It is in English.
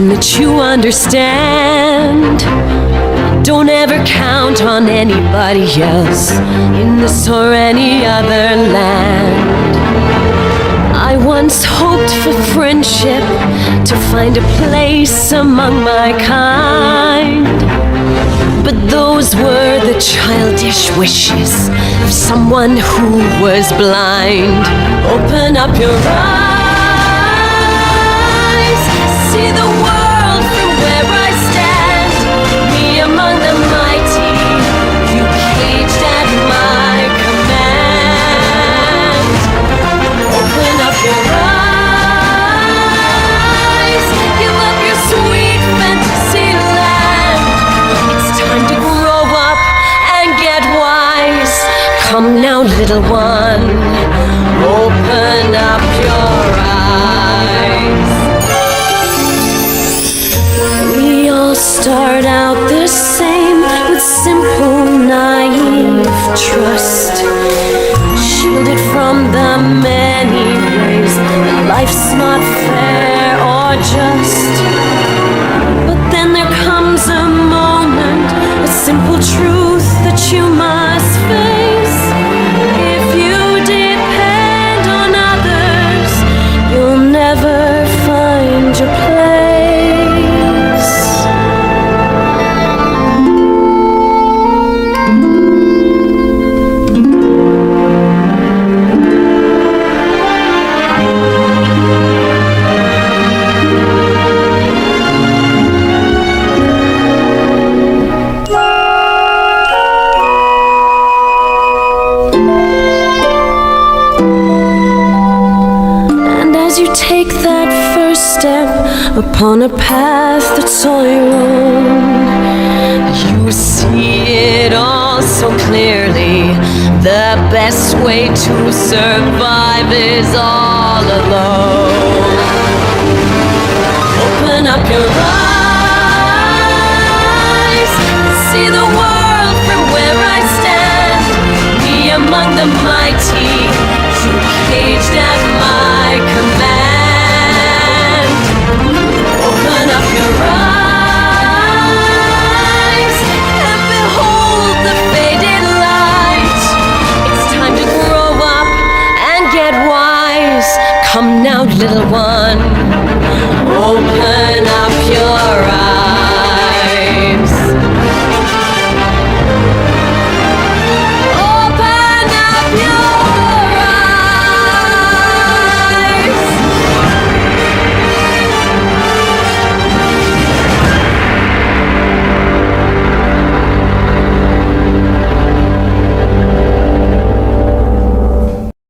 time that you understand. Don't ever count on anybody else in this or any other land. I once hoped for friendship, to find a place among my kind. But those were the childish wishes of someone who was blind. Open up your eyes, see the world from where I stand. Me among the mighty, you caged at my command. Open up your eyes, give up your sweet fantasy land. It's time to grow up and get wise. Come now, little one, open up your eyes. We all start out the same, with simple, naive trust, shielded from the many ways that life's not fair or just. But then there comes a moment, a simple truth that you must face. If you depend on others, you'll never find your place. You take that first step upon a path that's all your own. You see it all so clearly. The best way to survive is all alone. Open up your eyes.